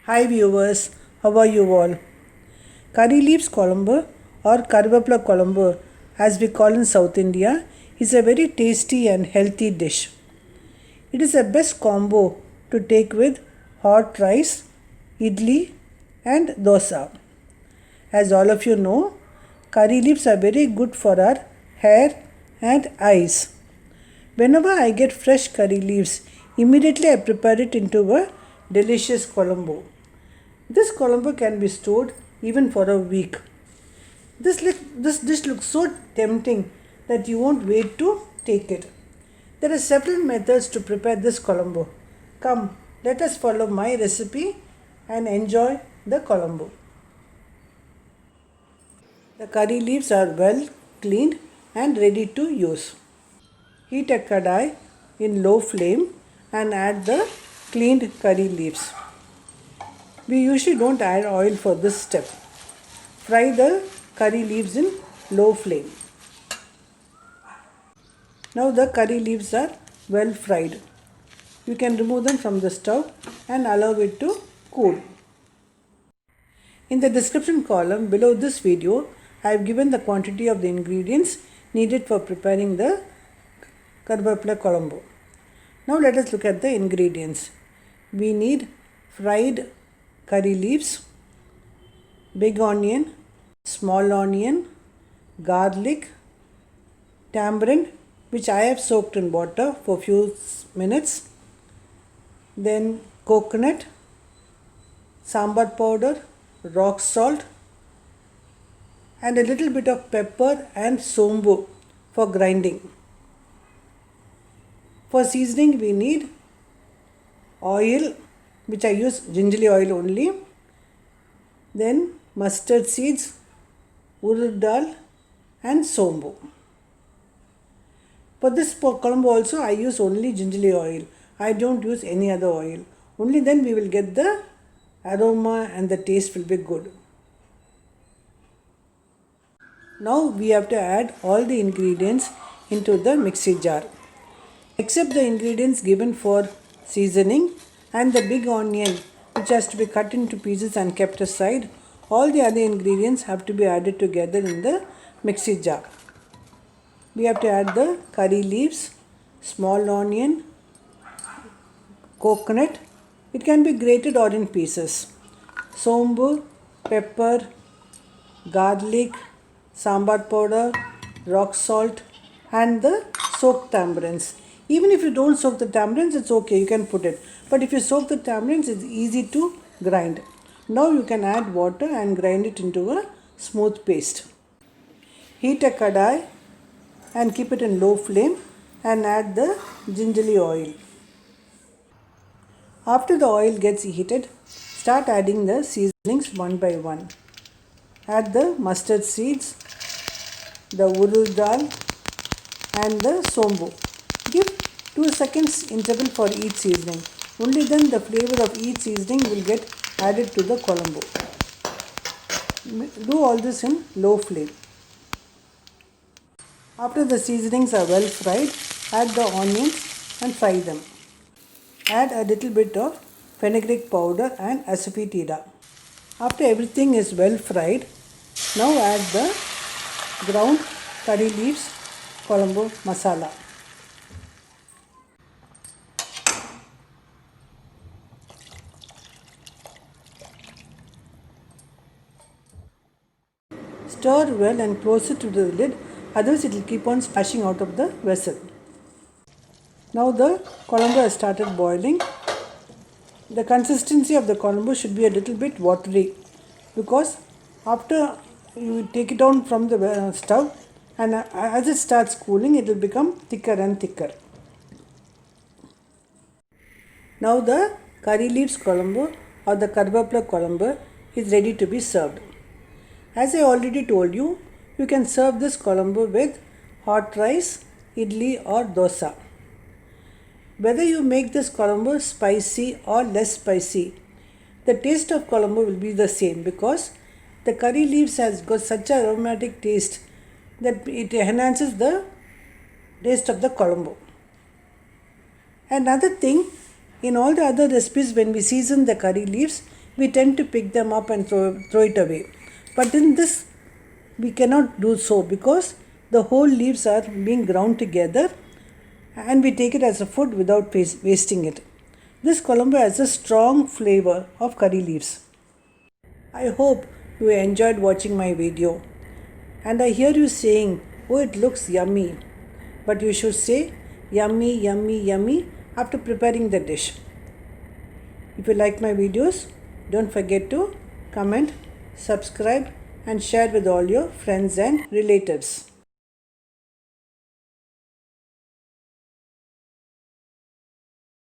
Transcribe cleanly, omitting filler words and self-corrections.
Hi viewers, how are you all? Curry leaves Colombo or Karvapla Colombo as we call in South India is a very tasty and healthy dish. It is the best combo to take with hot rice, idli and dosa. As all of you know, curry leaves are very good for our hair and eyes. Whenever I get fresh curry leaves, immediately I prepare it into a delicious Colombo. This Colombo can be stored even for a week. This dish looks so tempting that you won't wait to take it. There are several methods to prepare this Colombo. Come, let us follow my recipe and enjoy the Colombo. The curry leaves are well cleaned and ready to use. Heat a kadai in low flame and add the cleaned curry leaves. We usually don't add oil for this step. Fry the curry leaves in low flame. Now the curry leaves are well fried. You can remove them from the stove and allow it to cool. In the description column below this video, I have given the quantity of the ingredients needed for preparing the Karvapla Colombo. Now let us look at the ingredients. We need fried curry leaves, big onion, small onion, garlic, tamarind which I have soaked in water for few minutes, then coconut, sambar powder, rock salt and a little bit of pepper and sombu for grinding. For seasoning we need oil which I use gingerly oil only, then mustard seeds, urad dal and sombu. For this Colombo also I use only gingerly oil. I don't use any other oil. Only then we will get the aroma and the taste will be good. Now we have to add all the ingredients into the mixie jar. Except the ingredients given for seasoning and the big onion which has to be cut into pieces and kept aside, all the other ingredients have to be added together in the mixie jar. We have to add the curry leaves, small onion, coconut, it can be grated or in pieces, sombu, pepper, garlic, sambar powder, rock salt and the soaked tamarinds. Even if you don't soak the tamarinds, it's okay, you can put it. But if you soak the tamarinds, it's easy to grind. Now you can add water and grind it into a smooth paste. Heat a kadai and keep it in low flame and add the gingerly oil. After the oil gets heated, start adding the seasonings one by one. Add the mustard seeds, the urad dal and the sombu. Give 2 seconds interval for each seasoning. Only then the flavor of each seasoning will get added to the Colombo. Do all this in low flame. After the seasonings are well fried, add the onions and fry them. Add a little bit of fenugreek powder and asafoetida. After everything is well fried, now add the ground curry leaves Colombo masala. Stir well and close it to the lid, otherwise it will keep on splashing out of the vessel. Now the Colombo has started boiling. The consistency of the Colombo should be a little bit watery because after you take it down from the stove and as it starts cooling, it will become thicker and thicker. Now the curry leaves Colombo or the Karvapla Colombo is ready to be served. As I already told you, you can serve this Colombo with hot rice, idli or dosa. Whether you make this Colombo spicy or less spicy, the taste of Colombo will be the same because the curry leaves has got such an aromatic taste that it enhances the taste of the Colombo. Another thing, in all the other recipes when we season the curry leaves, we tend to pick them up and throw it away. But in this, we cannot do so because the whole leaves are being ground together and we take it as a food without wasting it. This Colombo has a strong flavor of curry leaves. I hope you enjoyed watching my video. And I hear you saying, oh, it looks yummy. But you should say, yummy, yummy, yummy after preparing the dish. If you like my videos, don't forget to comment, subscribe, and share with all your friends and relatives.